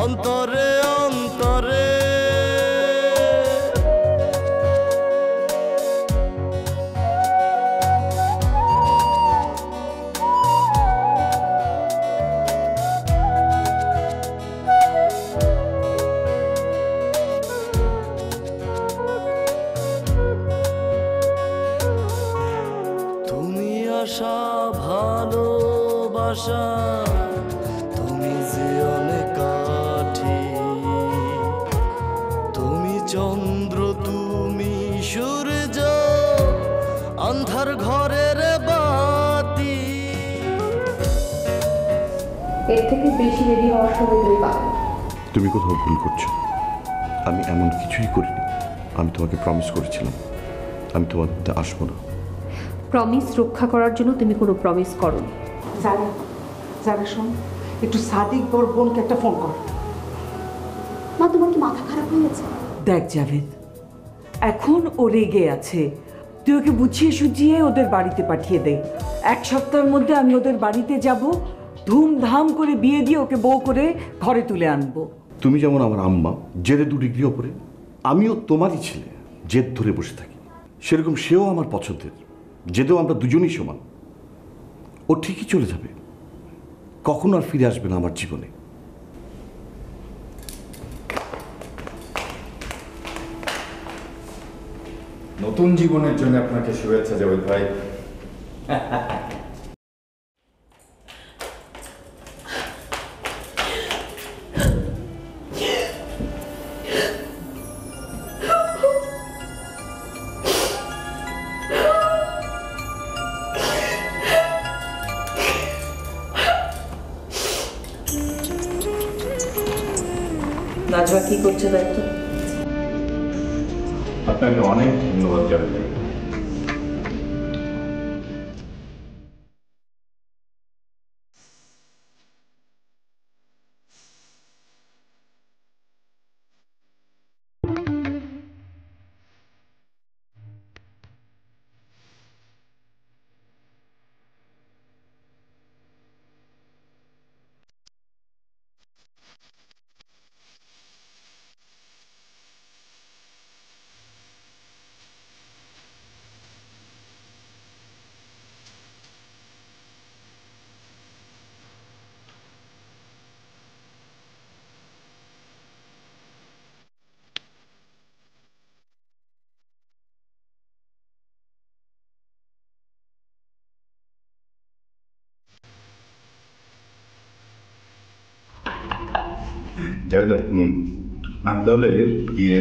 অন্তরে অন্তরে। তুমি আশা ভালোবাসা, তুমি যে অনেক কাঠি, তুমি চন্দ্র তুমি সূর্য, অন্ধার ঘরের বাতি। এর থেকে বেশি রেডি হওয়ার সময় তুমি পাবে। তুমি কোথাও ভুল করছো। আমি এমন কিছুই করিনি। আমি তোমাকে প্রমিস করেছিলাম আমি তোমার মধ্যে আসবো না। প্রমিস রক্ষা করার জন্য তুমি কোনো প্রমিস করোনি। যারা যারা শোন, একটু সাদিক বড় বোনকে একটা ফোন কর। মা, তোমার কি মাথা খারাপ হয়ে গেছে? দেখ জাভেদ, এখন ও রেগে আছে, তুই ওকে বুঝিয়ে সুঝিয়ে ওদের বাড়িতে পাঠিয়ে দে। 1 সপ্তাহের মধ্যে আমি ওদের বাড়িতে যাব, ধুমধাম করে বিয়ে দিয়ে ওকে বউ করে ঘরে তুলে আনবো। তুমি যেমন আমার আম্মা, জেদে 2 ডিগ্রি ওপরে, আমিও তোমারই ছেলে, জেদ ধরে বসে থাকি। সেরকম সেও আমার পছন্দের, জেদেও আমরা দুজনই সমান। ও ঠিকই চলে যাবে, কখনো আর ফিরে আসবে না আমার জীবনে। নতুন জীবনের জন্য আপনাকে শুভেচ্ছা জাভেদ ভাই। নাজমা কি করছে দায়িত্ব? আপনাকে অনেক ধন্যবাদ জাভেদ ভাই। জাভেদ ভাই, আমি তাহলে গিয়ে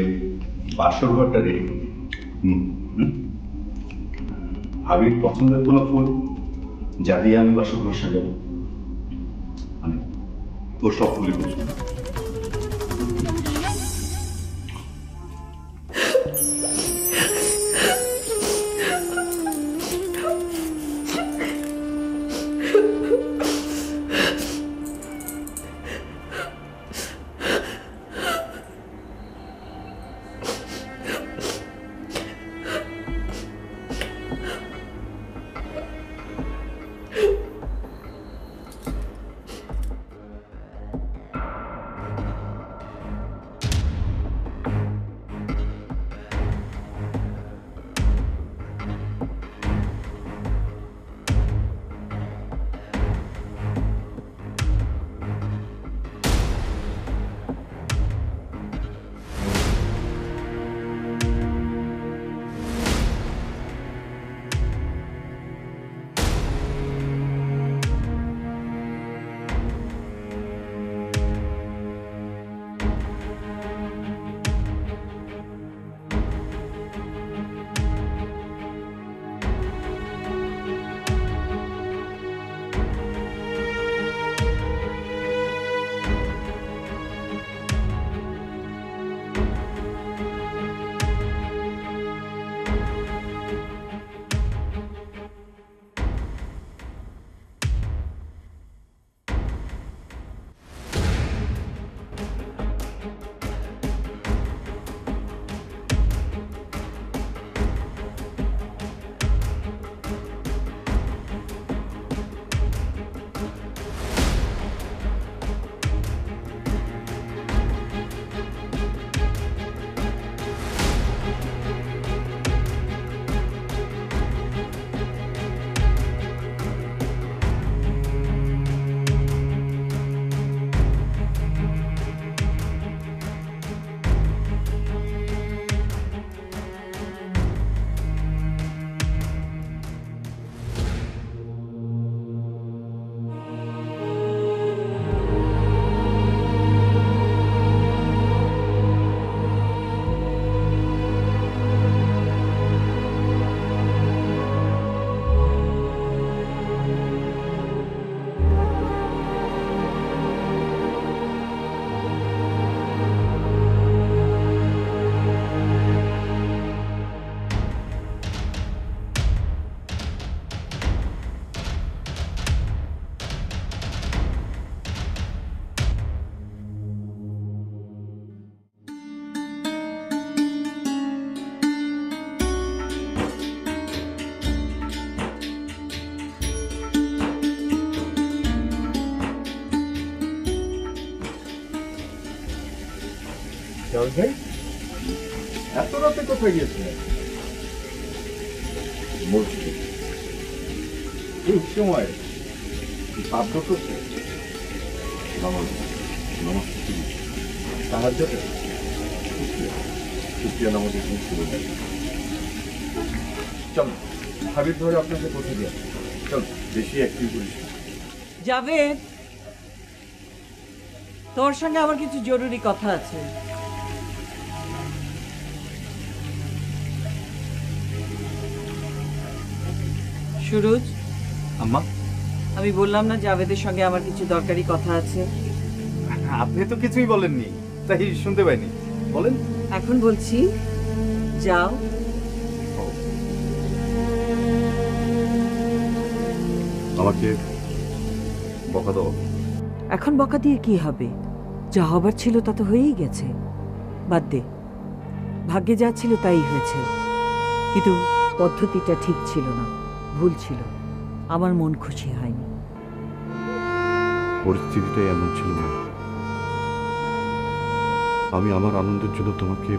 বাসর ঘরটা রেডি। ভাবির পছন্দের কোনো ফুল যা দিয়ে আমি বাসর ঘর সাজাবো, আমি ও সব ফুলই করছি। ভাই এত রাতে কোথায় গিয়েছিলেন? মসজিদ এই সময় সাধ্য করছে নামাজ নামাজ সাহায্য শুক্রিয়া নামাজের জিনিস শুরু হয়। চল হাবিব ধরে আপনাকে পৌঁছে দিয়ে চল, বেশি অ্যাক্টিভ করিস না। জাভেদ, তোর সঙ্গে আমার কিছু জরুরি কথা আছে। সুরজ, আম্মা, আমি বললাম না জাভেদের সঙ্গে আমার কিছু দরকারি কথা আছে। আপনি তো কিছুই বলেননি, তাই শুনতে পাইনি। বলেন। এখন বলছি, যাও। আমাকে বকা দাও। এখন বকা দিয়ে কি হবে? যা হবার ছিল তা তো হয়েই গেছে। বাদ দে, ভাগ্যে যা ছিল তাই হয়েছে। কিন্তু পদ্ধতিটা ঠিক ছিল না, ভুল ছিল। আমার মন খুশি হয়নি। পরিস্থিতিটাই এমন ছিল না। আমি আমার আনন্দের জন্য তোমাকে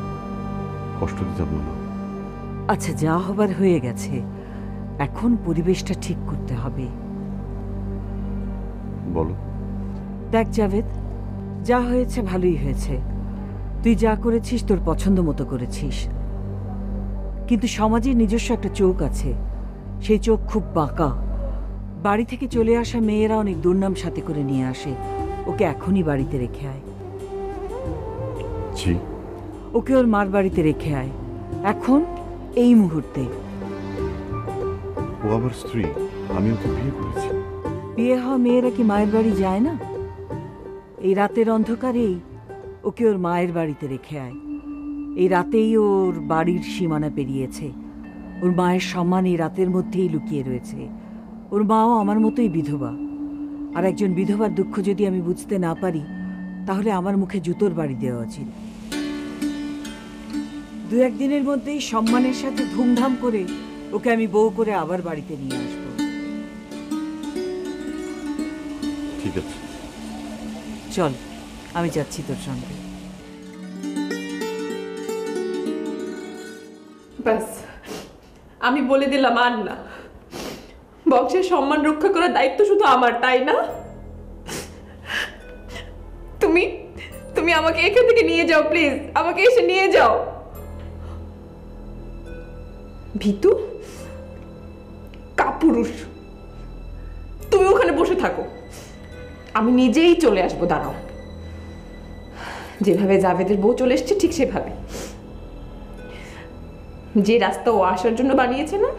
কষ্ট দিতাম না। আচ্ছা, যা হবার হয়ে গেছে, এখন পরিবেশটা ঠিক করতে হবে। বলো। দেখ জাভেদ, যা হয়েছে ভালোই হয়েছে। তুই যা করেছিস তোর পছন্দ মতো করেছিস, কিন্তু সমাজের নিজস্ব একটা চোখ আছে। সেই চোখ খুব বাঁকা। বাড়ি থেকে চলে আসা মেয়েরা অনেক দুর্নাম সাথে করে নিয়ে আসে। ওকে এখনই বাড়িতে রেখে আয়। জি। ওকে ওর মার বাড়িতে রেখে আয়, এখন, এই মুহূর্তে। ও আমার স্ত্রী, আমি ওকে বিয়ে করেছি। বিয়ে হওয়া মেয়েরা কি মায়ের বাড়ি যায় না? এই রাতের অন্ধকারেই ওকে ওর মায়ের বাড়িতে রেখে আয়। এই রাতেই ওর বাড়ির সীমানা পেরিয়েছে। ওর মায়ের সম্মান এই রাতের মধ্যেই লুকিয়ে রয়েছে। ওর মাও আমার মতোই বিধবা। আর একজন বিধবার দুঃখ যদি আমি বুঝতে না পারি, তাহলে আমার মুখে জুতোর বাড়ি দেওয়া উচিত। দু একদিনের মধ্যেই সম্মানের সাথে ধুমধাম করে ওকে আমি বউ করে আবার বাড়িতে নিয়ে আসবো। ঠিক আছে, চল, আমি যাচ্ছি তোর সঙ্গে। ব্যাস, আমি বলে দিলাম আর না। বংশের সম্মান রক্ষা করার দায়িত্ব শুধু আমার, তাই না? তুমি তুমি আমাকে এখান থেকে নিয়ে যাও, প্লিজ। আমাকে এসে নিয়ে যাও। ভিতু কাপুরুষ, তুমি ওখানে বসে থাকো, আমি নিজেই চলে আসবো। দাঁড়াও, যেভাবে জাভেদের বউ চলে এসছে ঠিক সেভাবে। যে রাস্তা ও আসার জন্য বানিয়েছে না,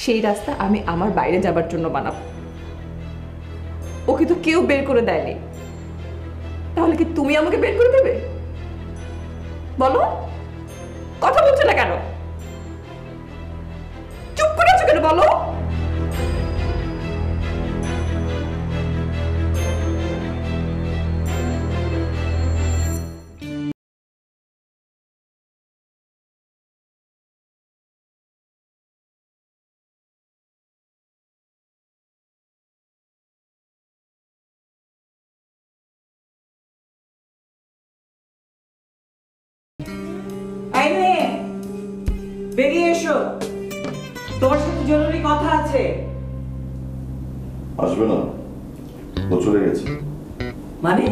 সেই রাস্তা আমি আমার বাইরে যাবার জন্য বানাবো। ওকে তো কেউ বের করে দেয়নি, তাহলে কি তুমি আমাকে বের করে দেবে? বলো, কথা বলছো না কেন? চুপ করে আছো কেন? বলো। বেরিয়ে এসো, তোমার সাথে জরুরি কথা আছে। আসবে না? ও চলে গেছে। মানে?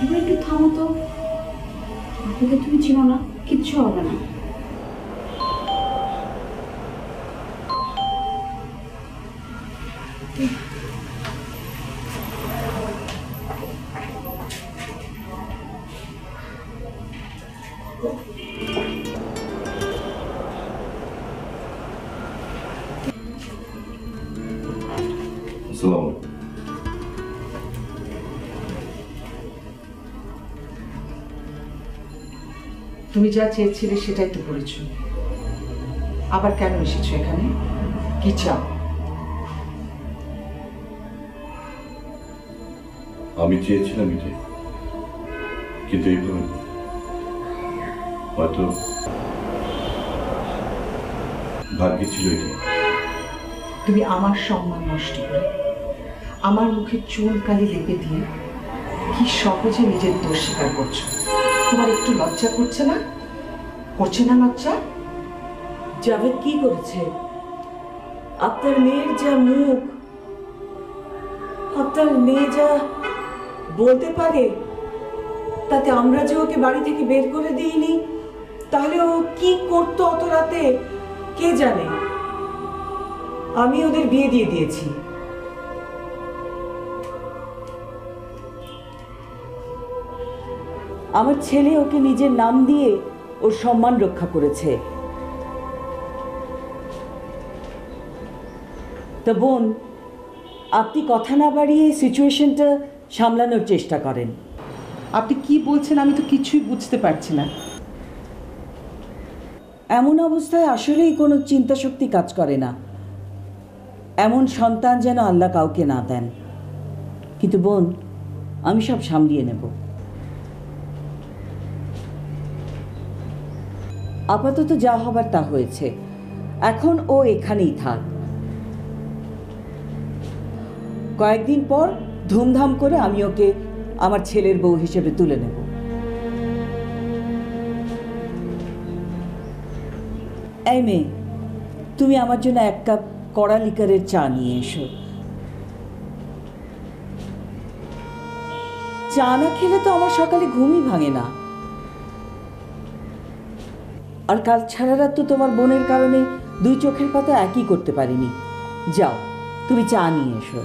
তুমি একটু থামো তো। আপনাকে তুমি চিনো না, কিচ্ছু হবে না। আসসালামু আলাইকুম। তুমি যা চেয়েছিলে সেটাই তো করেছো। আবার কেন এসেছো এখানে? কি চাও? আমি চেয়েছিলাম এটাই, কিন্তু এইভাবে হয়তো ভাগ্যে ছিল এটাই। তুমি আমার সম্মান নষ্ট করে আমার মুখে চুল কালি লেপে দিয়ে কি সহজে নিজের দোষ স্বীকার করছো। তোমার একটু লজ্জা করছে না? করছে না লজ্জা? জাভেদ কি করেছে? আপনার মেয়ের যা মুখ, আপনার মেয়ে যা বলতে পারে, তাতে আমরা যে ওকে বাড়ি থেকে বের করে দিইনি, তাহলে ও কি করতো অত রাতে কে জানে। আমি ওদের বিয়ে দিয়ে দিয়েছি। আমার ছেলে ওকে নিজের নাম দিয়ে ওর সম্মান রক্ষা করেছে। তা বোন, আপনি কথা না বাড়িয়ে সিচুয়েশনটা সামলানোর চেষ্টা করেন। আপনি কি বলছেন আমি তো কিছুই বুঝতে পারছি না। এমন অবস্থায় আসলেই কোনো চিন্তা শক্তি কাজ করে না। এমন সন্তান যেন আল্লাহ কাউকে না দেন। কিন্তু বোন, আমি সব সামলিয়ে নেব। আপাতত যা হবার তা হয়েছে, এখন ও এখানেই থাক। কয়েকদিন পর ধুমধাম করে আমি ওকে আমার ছেলের বউ হিসেবে তুলে নেব। এই মেয়ে, তুমি আমার জন্য 1 কাপ কড়া লিকারের চা নিয়ে এসো। চা না খেলে তো আমার সকালে ঘুমই ভাঙে না। আর কাল সারা রাত তো তোমার বোনের কারণে 2 চোখের পাতা একই করতে পারিনি। যাও, তুমি চা নিয়ে এসো।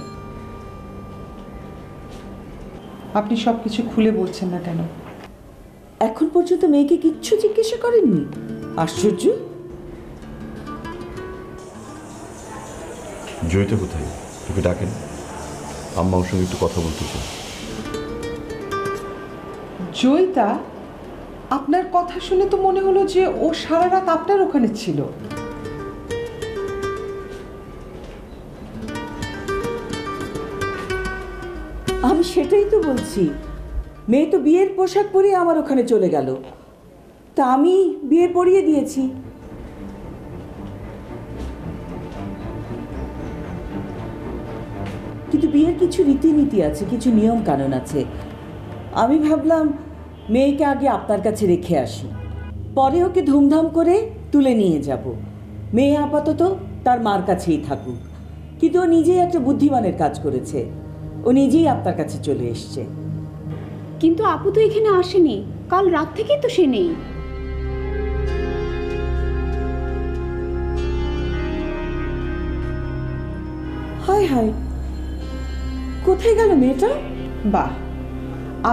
আপনি সবকিছু খুলে বলছেন না কেন? এখন পর্যন্ত মেয়েকে কিচ্ছু জিজ্ঞাসা করেননি? আশ্চর্য। জয়িতা কোথায়? তোকে ডাকেন, আম্মা ওর সঙ্গে একটু কথা বলতে চাই। জয়িতা? আপনার কথা শুনে তো মনে হলো যে ও সারা রাত আপনার ওখানে ছিল। আমি সেটাই তো বলছি। মেয়ে তো বিয়ের পোশাক পরে আমার ওখানে চলে গেল, তা আমি বিয়ে পরিয়ে দিয়েছি। কিন্তু বিয়ের কিছু রীতিনীতি আছে, কিছু নিয়ম কানুন আছে। আমি ভাবলাম মেয়েকে আগে আপনার কাছে রেখে আসি, পরে ওকে ধুমধাম করে তুলে নিয়ে যাব। মেয়ে আপাতত তার মার কাছেই থাকুক। কিন্তু ও নিজেই একটা বুদ্ধিমানের কাজ করেছে, ও নিজেই আপনার কাছে চলে এসছে। কিন্তু আপু তো এখানে আসেনি, কাল রাত থেকেই তো সে নেই। হায় হায়, কোথায় গেল মেয়েটা? বাহ,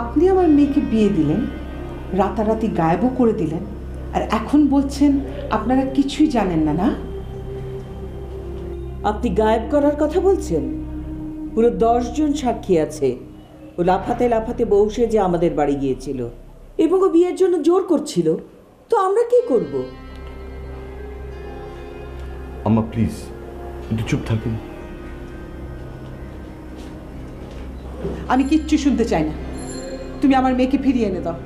আপনি আমার মেয়েকে বিয়ে দিলেন, রাতারাতি গায়েবও করে দিলেন, আর এখন বলছেন আপনারা কিছুই জানেন না। না, আপনি গায়েব করার কথা বলছেন? পুরো 10 জন সাক্ষী আছে। ও লাফাতে লাফাতে বউ সেজে আমাদের বাড়ি গিয়েছিল এবং ও বিয়ের জন্য জোর করছিল। তো আমরা কি করব? আম্মা প্লিজ একটু চুপ থাকেন। আমি কিচ্ছু শুনতে চাই না। তুমি আমার মেয়েকে ফিরিয়ে এনে দাও।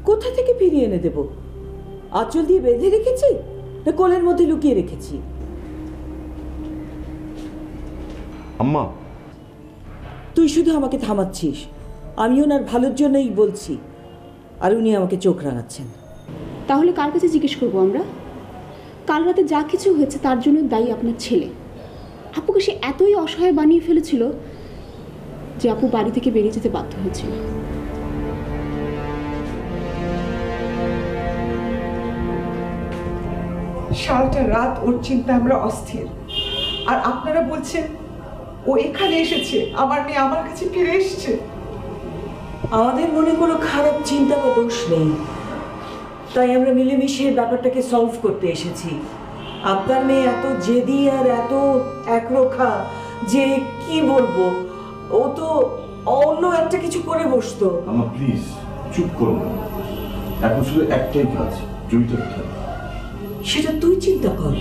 কোথা থেকে ফিরিয়ে এনে দেব? আঁচল দিয়ে বেঁধে রেখেছি না কোলের মধ্যে লুকিয়ে রেখেছি? আম্মা, তুই শুধু আমাকে থামাচ্ছিস। আমি ওনার ভালোর জন্যই বলছি, আর উনি আমাকে চোখ রাঙাচ্ছেন। তাহলে কার কাছে জিজ্ঞেস করবো আমরা? কাল রাতে যা কিছু হয়েছে তার জন্য দায়ী আপনার ছেলে। আপুকে সে এতই অসহায় বানিয়ে ফেলেছিল যে আপু বাড়ি থেকে বেরিয়ে যেতে বাধ্য হয়েছিল। সারাটা রাত ওর চিন্তা আমরা অস্থির, আর আপনারা বলছেন ও এখানে এসেছে, আমার মেয়ে আমার কাছে ফিরে এসেছে। ও আমাদের মনে কোনো খারাপ চিন্তা বা দোষ নেই, তাই আমরা মিলেমিশে ব্যাপারটাকে সলভ করতে এসেছি। আপনার মেয়ে এত জেদি আর এত একরোখা যে কি বলবো, ও তো অন্য একটা কিছু করে বসতো। আমার প্লিজ চুপ করো না, এখন শুধু একটাই কাজ, জয়িতা কোথায়? সেটা তুই চিন্তা কর।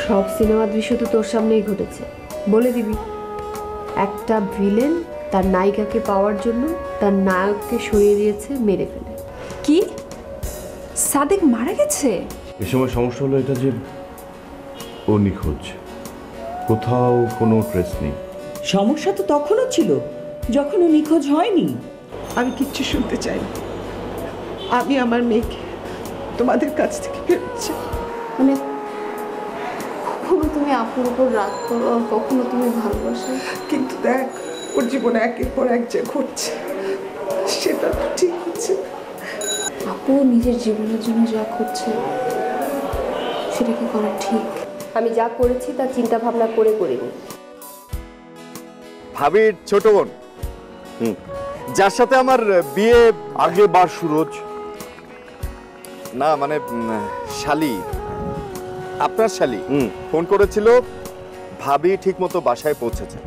সব সিনেমা দৃশ্য তো তোর সামনেই ঘটেছে, বলে দিবি। একটা ভিলেন তার নায়িকাকে পাওয়ার জন্য তার নায়ককে সরিয়ে দিয়েছে মেরে ফেলে। কি সাদেক মারা গেছে? এ সময় সমস্যা হলো এটা যে ও নিখোঁজ, কোথাও কোনো ট্রেস নেই। সমস্যা তো তখনও ছিল যখন ও নিখোঁজ হয়নি। আমি কিচ্ছু শুনতে চাই না। আমি আমার মেয়েকে তোমাদের কাছ থেকে ফেরত চাই। মানে কখনো তুমি আপুর উপর রাগ করো আর কখনো তুমি ভালোবাসো, কিন্তু দেখ, ওর জীবনে একের পর এক যে ঘটছে, সেটা তো ঠিক হচ্ছে না। আপু নিজের জীবনের জন্য যা করছে সেটা কি করা ঠিক? আমি যা করেছি তা চিন্তা ভাবনা করে করিনি। ভাবির ছোট বোন, যার সাথে আমার বিয়ে। আগে বার সুরজ, না মানে শালি, আপনার শালি ফোন করেছিল, ভাবি ঠিক মতো বাসায় পৌঁছেছে।